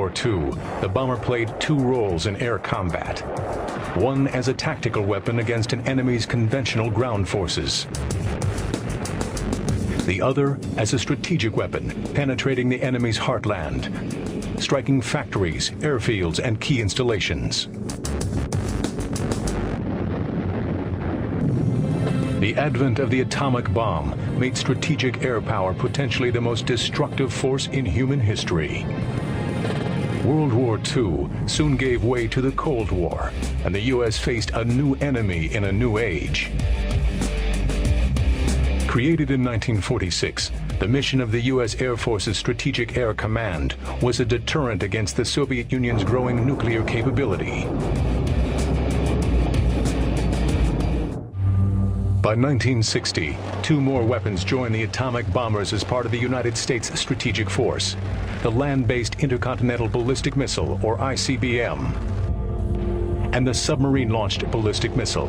War II, the bomber played two roles in air combat. One as a tactical weapon against an enemy's conventional ground forces. The other as a strategic weapon, penetrating the enemy's heartland, striking factories, airfields, and key installations. The advent of the atomic bomb made strategic air power potentially the most destructive force in human history. World War II soon gave way to the Cold War, and the U.S. faced a new enemy in a new age. Created in 1946, the mission of the U.S. Air Force's Strategic Air Command was a deterrent against the Soviet Union's growing nuclear capability. By 1960, two more weapons joined the atomic bombers as part of the United States Strategic Force: the Land-Based Intercontinental Ballistic Missile, or ICBM, and the Submarine-Launched Ballistic Missile.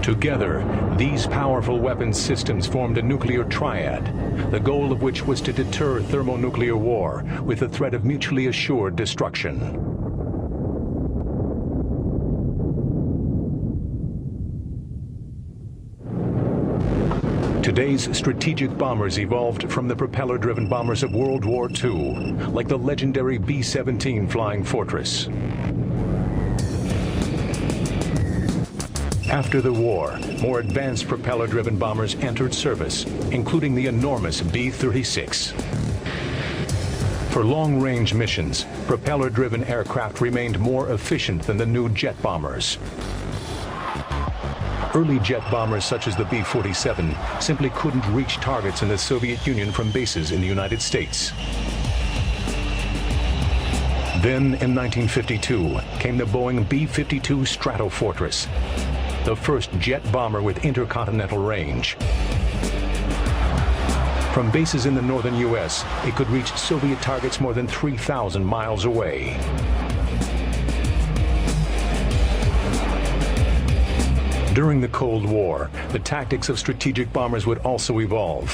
Together, these powerful weapons systems formed a nuclear triad, the goal of which was to deter thermonuclear war with the threat of mutually assured destruction. Today's strategic bombers evolved from the propeller-driven bombers of World War II, like the legendary B-52 Flying Fortress. After the war, more advanced propeller-driven bombers entered service, including the enormous B-36. For long-range missions, propeller-driven aircraft remained more efficient than the new jet bombers. Early jet bombers such as the B-47 simply couldn't reach targets in the Soviet Union from bases in the United States. Then, in 1952, came the Boeing B-52 Stratofortress, the first jet bomber with intercontinental range. From bases in the northern U.S., it could reach Soviet targets more than 3,000 miles away. During the Cold War, the tactics of strategic bombers would also evolve.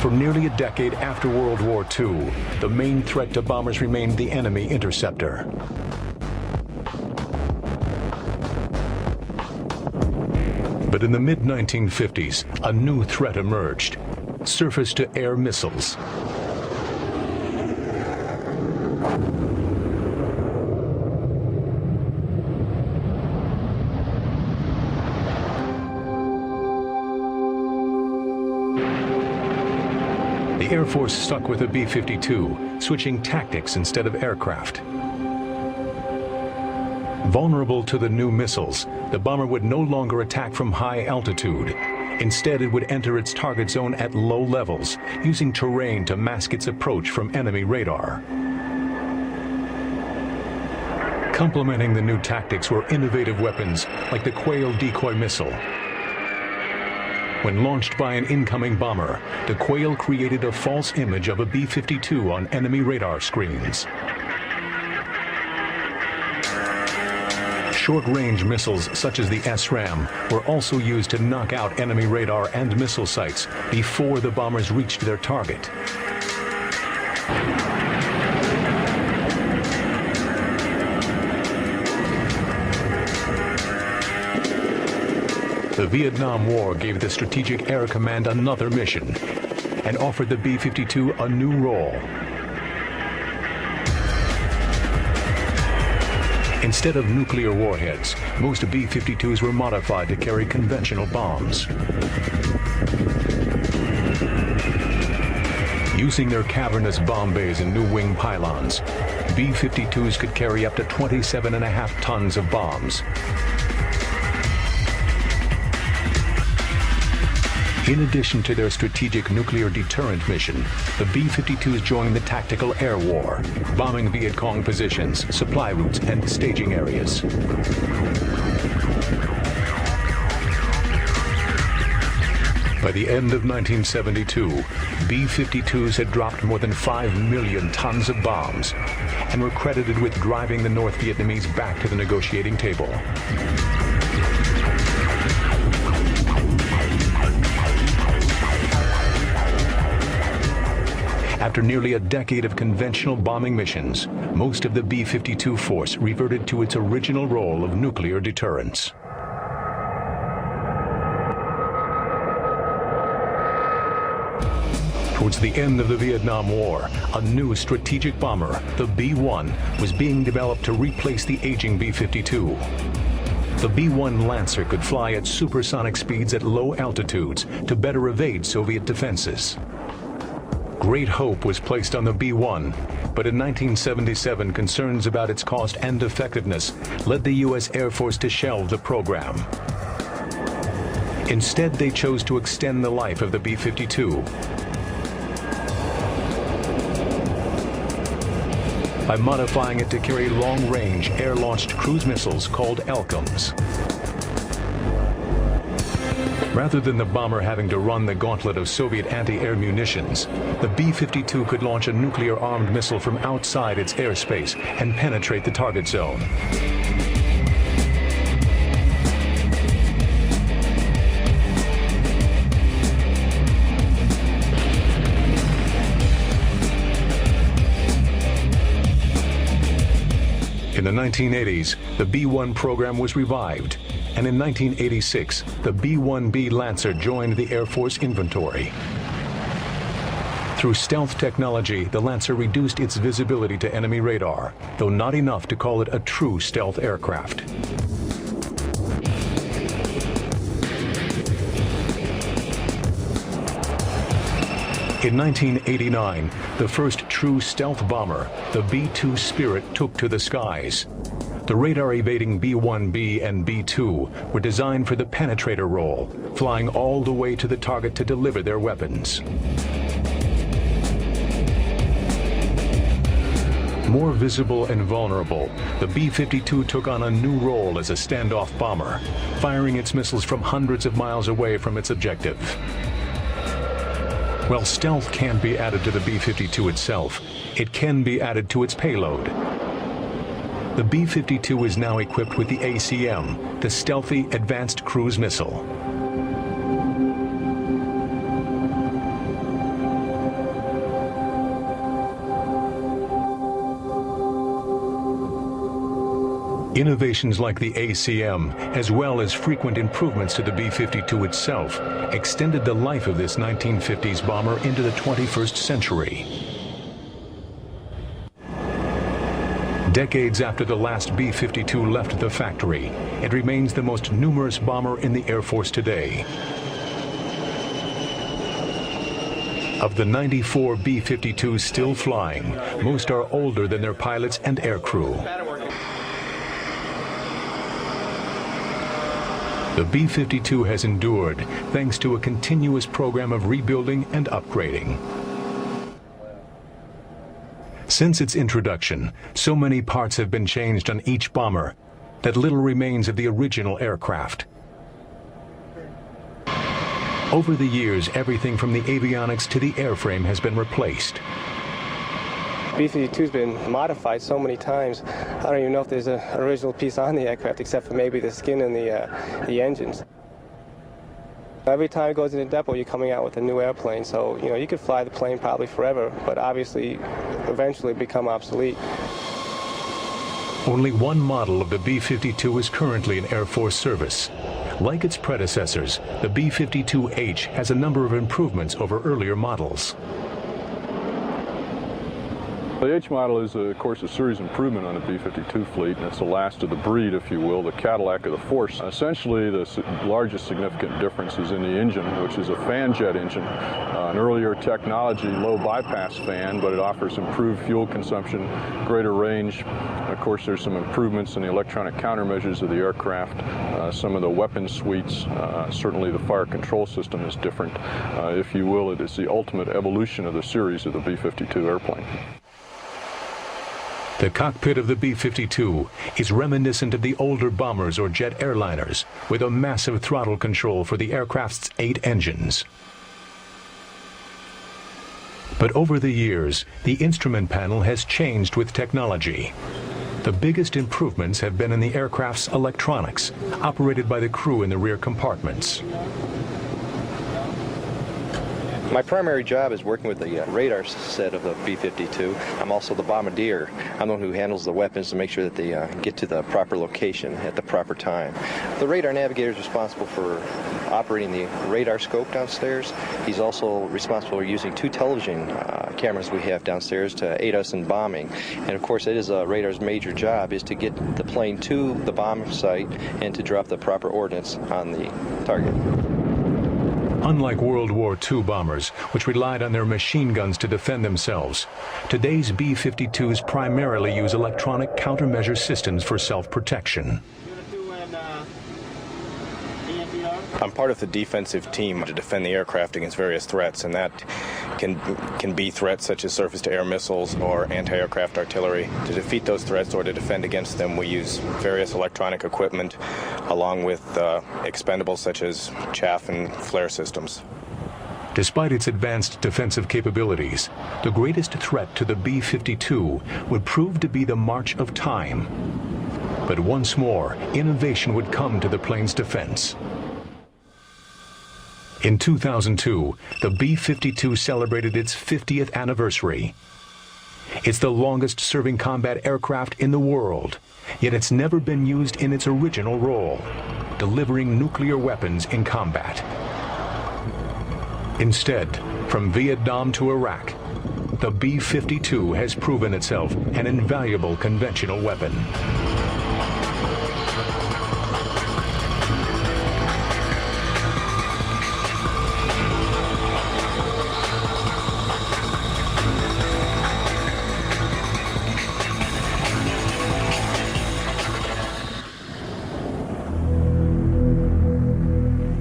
For nearly a decade after World War II, the main threat to bombers remained the enemy interceptor. But in the mid-1950s, a new threat emerged: surface-to-air missiles. The Air Force stuck with the B-52, switching tactics instead of aircraft. Vulnerable to the new missiles, the bomber would no longer attack from high altitude. Instead, it would enter its target zone at low levels, using terrain to mask its approach from enemy radar. Complementing the new tactics were innovative weapons like the Quail decoy missile. When launched by an incoming bomber, the Quail created a false image of a B-52 on enemy radar screens. Short-range missiles such as the SRAM were also used to knock out enemy radar and missile sites before the bombers reached their target. The Vietnam War gave the Strategic Air Command another mission and offered the B-52 a new role. Instead of nuclear warheads, most B-52s were modified to carry conventional bombs. Using their cavernous bomb bays and new wing pylons, B-52s could carry up to 27.5 tons of bombs. In addition to their strategic nuclear deterrent mission, the B-52s joined the tactical air war, bombing Viet Cong positions, supply routes, and staging areas. By the end of 1972, B-52s had dropped more than 5 million tons of bombs and were credited with driving the North Vietnamese back to the negotiating table. After nearly a decade of conventional bombing missions, most of the B-52 force reverted to its original role of nuclear deterrence. Towards the end of the Vietnam War, a new strategic bomber, the B-1, was being developed to replace the aging B-52. The B-1 Lancer could fly at supersonic speeds at low altitudes to better evade Soviet defenses. Great hope was placed on the B-1, but in 1977, concerns about its cost and effectiveness led the U.S. Air Force to shelve the program. Instead, they chose to extend the life of the B-52 by modifying it to carry long-range air-launched cruise missiles called LCMs. Rather than the bomber having to run the gauntlet of Soviet anti-air munitions, the B-52 could launch a nuclear-armed missile from outside its airspace and penetrate the target zone. In the 1980s, the B-1 program was revived, and in 1986, the B-1B Lancer joined the Air Force inventory. Through stealth technology, the Lancer reduced its visibility to enemy radar, though not enough to call it a true stealth aircraft. In 1989, the first true stealth bomber, the B-2 Spirit, took to the skies. The radar-evading B-1B and B-2 were designed for the penetrator role, flying all the way to the target to deliver their weapons. More visible and vulnerable, the B-52 took on a new role as a standoff bomber, firing its missiles from hundreds of miles away from its objective. While stealth can't be added to the B-52 itself, it can be added to its payload. The B-52 is now equipped with the ACM, the Stealthy Advanced Cruise Missile. Innovations like the ACM, as well as frequent improvements to the B-52 itself, extended the life of this 1950s bomber into the 21st century. Decades after the last B-52 left the factory, it remains the most numerous bomber in the Air Force today. Of the 94 B-52s still flying, most are older than their pilots and aircrew. The B-52 has endured thanks to a continuous program of rebuilding and upgrading. Since its introduction, so many parts have been changed on each bomber that little remains of the original aircraft. Over the years, everything from the avionics to the airframe has been replaced. B-52's been modified so many times, I don't even know if there's an original piece on the aircraft except for maybe the skin and the engines. Every time it goes in the depot, you're coming out with a new airplane, so you could fly the plane probably forever, but obviously eventually become obsolete. Only one model of the B-52 is currently in Air Force service. Like its predecessors, the B-52H has a number of improvements over earlier models. The H model is, of course, a series improvement on the B-52 fleet, and it's the last of the breed, if you will, the Cadillac of the force. Essentially, the largest significant difference is in the engine, which is a fan jet engine, an earlier technology, low bypass fan, but it offers improved fuel consumption, greater range. Of course, there's some improvements in the electronic countermeasures of the aircraft, some of the weapon suites, certainly the fire control system is different. If you will, it is the ultimate evolution of the series of the B-52 airplane. The cockpit of the B-52 is reminiscent of the older bombers or jet airliners, with a massive throttle control for the aircraft's 8 engines. But over the years, the instrument panel has changed with technology. The biggest improvements have been in the aircraft's electronics, operated by the crew in the rear compartments. My primary job is working with the radar set of the B-52. I'm also the bombardier. I'm the one who handles the weapons to make sure that they get to the proper location at the proper time. The radar navigator is responsible for operating the radar scope downstairs. He's also responsible for using 2 television cameras we have downstairs to aid us in bombing. And of course, it is a radar's major job is to get the plane to the bomb site and to drop the proper ordnance on the target. Unlike World War II bombers, which relied on their machine guns to defend themselves, today's B-52s primarily use electronic countermeasure systems for self-protection. I'm part of the defensive team to defend the aircraft against various threats, and that can be threats such as surface-to-air missiles or anti-aircraft artillery. To defeat those threats or to defend against them, we use various electronic equipment along with expendables such as chaff and flare systems. Despite its advanced defensive capabilities, the greatest threat to the B-52 would prove to be the march of time. But once more, innovation would come to the plane's defense. In 2002, the B-52 celebrated its 50th anniversary. It's the longest-serving combat aircraft in the world, yet it's never been used in its original role, delivering nuclear weapons in combat. Instead, from Vietnam to Iraq, the B-52 has proven itself an invaluable conventional weapon.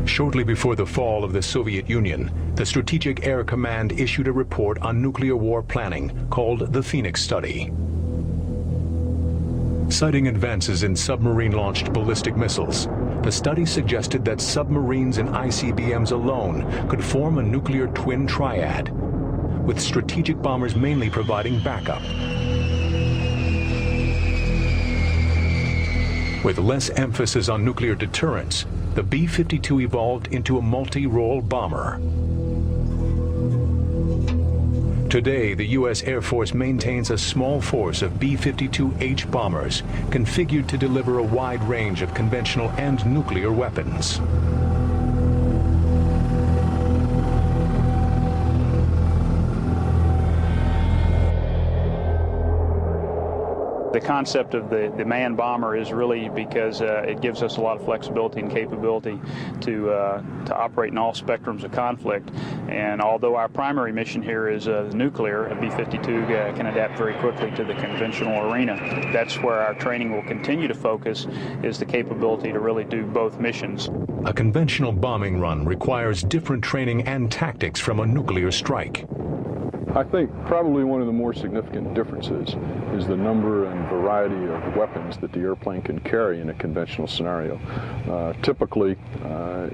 Shortly before the fall of the Soviet Union, the Strategic Air Command issued a report on nuclear war planning called the Phoenix Study. Citing advances in submarine-launched ballistic missiles, the study suggested that submarines and ICBMs alone could form a nuclear twin triad, with strategic bombers mainly providing backup. With less emphasis on nuclear deterrence, the B-52 evolved into a multi-role bomber. Today, the U.S. Air Force maintains a small force of B-52H bombers configured to deliver a wide range of conventional and nuclear weapons. The concept of the manned bomber is really because it gives us a lot of flexibility and capability to operate in all spectrums of conflict. And although our primary mission here is nuclear, a B-52 can adapt very quickly to the conventional arena. That's where our training will continue to focus, is the capability to really do both missions. A conventional bombing run requires different training and tactics from a nuclear strike. I think probably one of the more significant differences is the number and variety of weapons that the airplane can carry in a conventional scenario. Typically,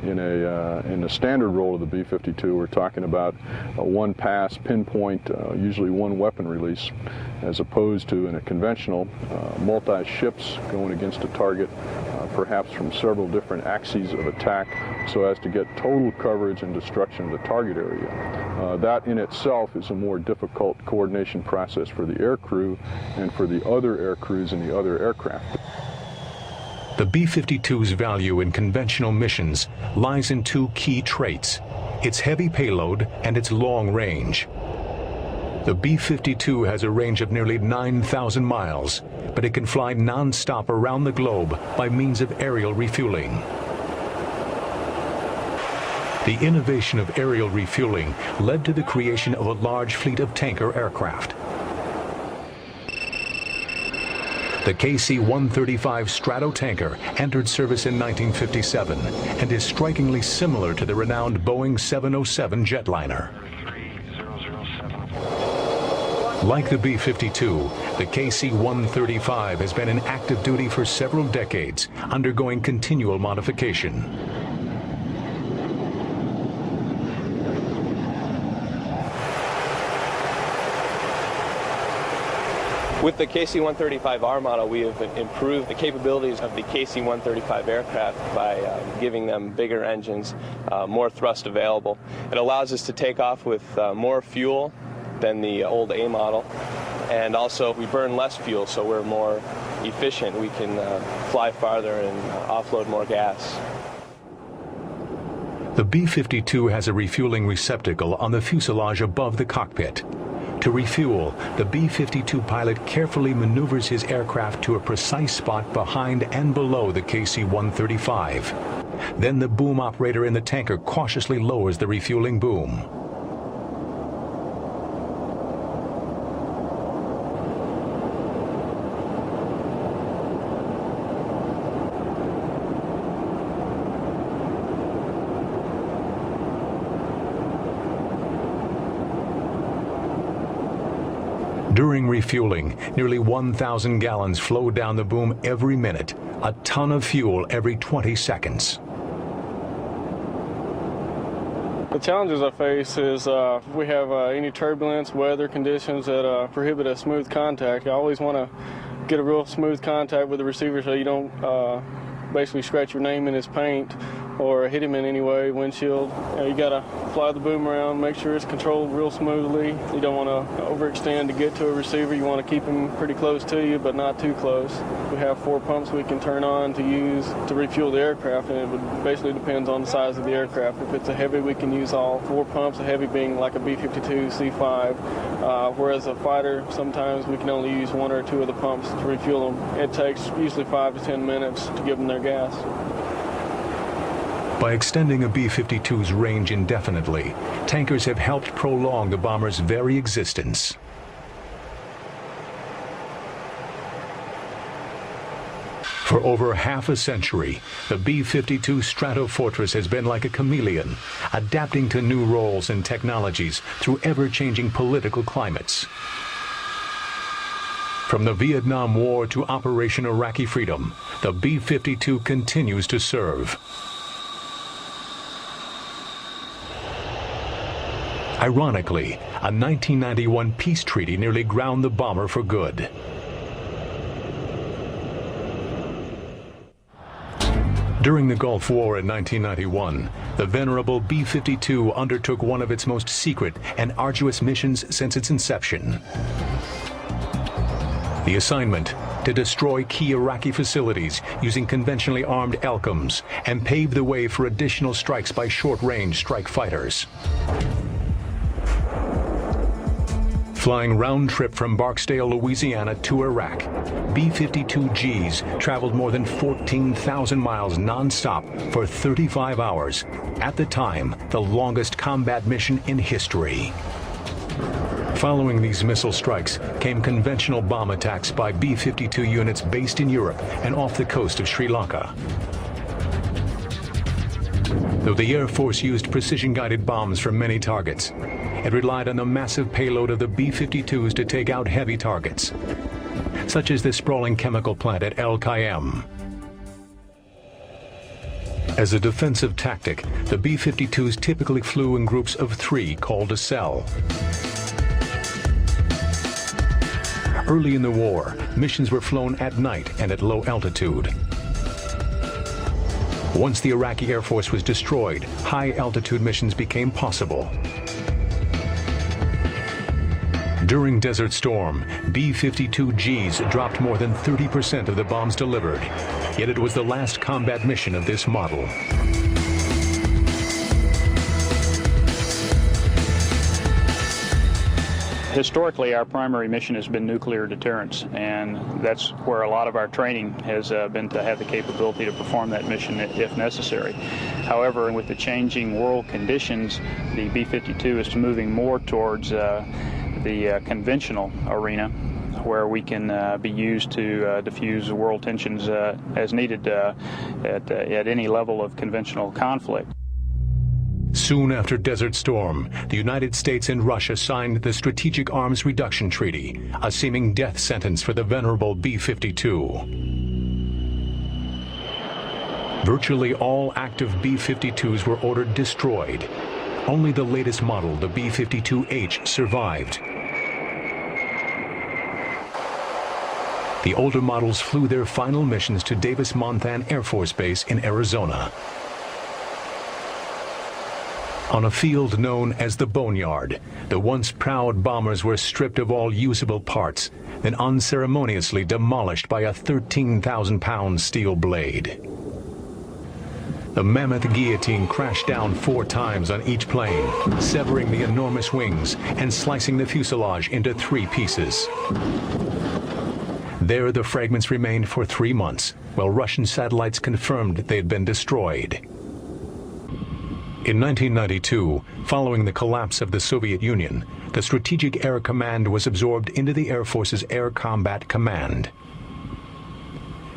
in the standard role of the B-52, we're talking about a one-pass, pinpoint, usually one weapon release, as opposed to in a conventional, multi-ships going against a target, perhaps from several different axes of attack, so as to get total coverage and destruction of the target area. That in itself is a more difficult coordination process for the air crew and for the other air crews in the other aircraft. The B-52's value in conventional missions lies in two key traits: its heavy payload and its long range. The B-52 has a range of nearly 9,000 miles, but it can fly non-stop around the globe by means of aerial refueling. The innovation of aerial refueling led to the creation of a large fleet of tanker aircraft. The KC-135 Stratotanker entered service in 1957 and is strikingly similar to the renowned Boeing 707 jetliner. Like the B-52, the KC-135 has been in active duty for several decades, undergoing continual modification. With the KC-135R model, we have improved the capabilities of the KC-135 aircraft by giving them bigger engines, more thrust available. It allows us to take off with more fuel than the old A model, and also we burn less fuel, so we're more efficient. We can fly farther and offload more gas. The B-52 has a refueling receptacle on the fuselage above the cockpit. To refuel, the B-52 pilot carefully maneuvers his aircraft to a precise spot behind and below the KC-135. Then the boom operator in the tanker cautiously lowers the refueling boom. During refueling, nearly 1,000 gallons flow down the boom every minute, a ton of fuel every 20 seconds. The challenges I face is if we have any turbulence, weather conditions that prohibit a smooth contact. I always want to get a real smooth contact with the receiver so you don't basically scratch your name in his paint or hit him in any way, windshield. You got to fly the boom around, make sure it's controlled real smoothly. You don't want to overextend to get to a receiver. You want to keep him pretty close to you, but not too close. We have 4 pumps we can turn on to use to refuel the aircraft, and it would basically depends on the size of the aircraft. If it's a heavy, we can use all 4 pumps, a heavy being like a B-52 C5, whereas a fighter, sometimes we can only use 1 or 2 of the pumps to refuel them. It takes usually 5 to 10 minutes to give them their gas. By extending a B-52's range indefinitely, tankers have helped prolong the bomber's very existence. For over half a century, the B-52 Stratofortress has been like a chameleon, adapting to new roles and technologies through ever-changing political climates. From the Vietnam War to Operation Iraqi Freedom, the B-52 continues to serve. Ironically, a 1991 peace treaty nearly ground the bomber for good. During the Gulf War in 1991, the venerable B-52 undertook one of its most secret and arduous missions since its inception. The assignment: to destroy key Iraqi facilities using conventionally armed LCOMs and pave the way for additional strikes by short-range strike fighters. Flying round-trip from Barksdale, Louisiana to Iraq, B-52Gs traveled more than 14,000 miles non-stop for 35 hours, at the time the longest combat mission in history. Following these missile strikes came conventional bomb attacks by B-52 units based in Europe and off the coast of Sri Lanka. Though the Air Force used precision-guided bombs for many targets, it relied on the massive payload of the B-52s to take out heavy targets, such as the sprawling chemical plant at El Cayam. As a defensive tactic, the B-52s typically flew in groups of 3 called a cell. Early in the war, missions were flown at night and at low altitude. Once the Iraqi Air Force was destroyed, high-altitude missions became possible. During Desert Storm, B-52Gs dropped more than 30% of the bombs delivered, yet it was the last combat mission of this model. Historically, our primary mission has been nuclear deterrence, and that's where a lot of our training has been to have the capability to perform that mission if necessary. However, with the changing world conditions, the B-52 is moving more towards the conventional arena, where we can be used to diffuse world tensions as needed at any level of conventional conflict. Soon after Desert Storm, the United States and Russia signed the Strategic Arms Reduction Treaty, a seeming death sentence for the venerable B-52. Virtually all active B-52s were ordered destroyed. Only the latest model, the B-52H, survived. The older models flew their final missions to Davis-Monthan Air Force Base in Arizona. On a field known as the Boneyard, the once proud bombers were stripped of all usable parts, then unceremoniously demolished by a 13,000-pound steel blade. The mammoth guillotine crashed down 4 times on each plane, severing the enormous wings and slicing the fuselage into 3 pieces. There, the fragments remained for 3 months, while Russian satellites confirmed they had been destroyed. In 1992, following the collapse of the Soviet Union, the Strategic Air Command was absorbed into the Air Force's Air Combat Command.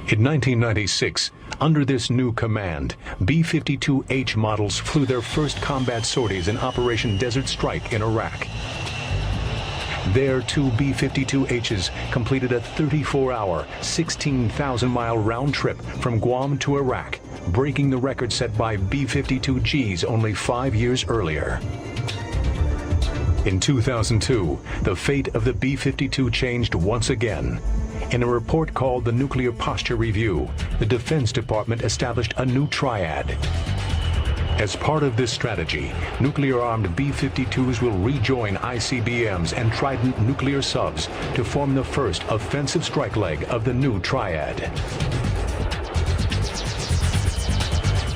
In 1996, under this new command, B-52H models flew their first combat sorties in Operation Desert Strike in Iraq. There, 2 B-52Hs completed a 34-hour, 16,000-mile round trip from Guam to Iraq, breaking the record set by B-52Gs only 5 years earlier. In 2002, the fate of the B-52 changed once again. In a report called the Nuclear Posture Review, the Defense Department established a new triad. As part of this strategy, nuclear-armed B-52s will rejoin ICBMs and Trident nuclear subs to form the first offensive strike leg of the new triad.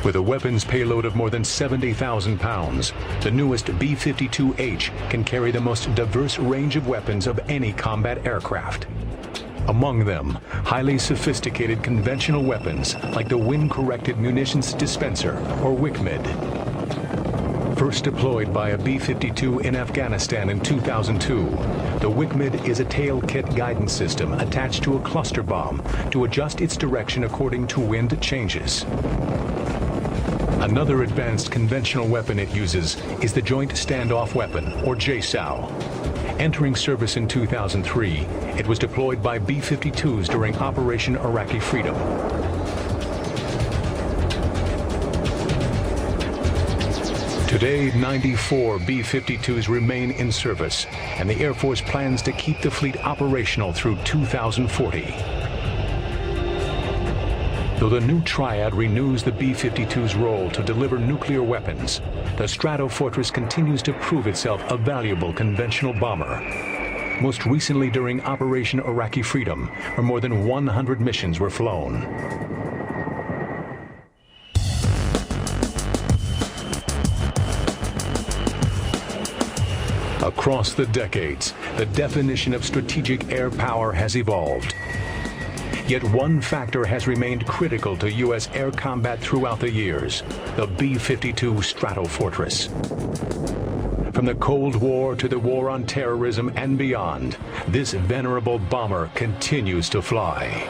With a weapons payload of more than 70,000 pounds, the newest B-52H can carry the most diverse range of weapons of any combat aircraft. Among them, highly sophisticated conventional weapons like the Wind-Corrected Munitions Dispenser, or WCMD. First deployed by a B-52 in Afghanistan in 2002, the WCMD is a tail kit guidance system attached to a cluster bomb to adjust its direction according to wind changes. Another advanced conventional weapon it uses is the Joint Standoff Weapon, or JSOW. Entering service in 2003, it was deployed by B-52s during Operation Iraqi Freedom. Today, 94 B-52s remain in service, and the Air Force plans to keep the fleet operational through 2040. Though the new triad renews the B-52's role to deliver nuclear weapons, the Stratofortress continues to prove itself a valuable conventional bomber. Most recently during Operation Iraqi Freedom, where more than 100 missions were flown. Across the decades, the definition of strategic air power has evolved. Yet one factor has remained critical to U.S. air combat throughout the years: the B-52 Stratofortress. From the Cold War to the war on terrorism and beyond, this venerable bomber continues to fly.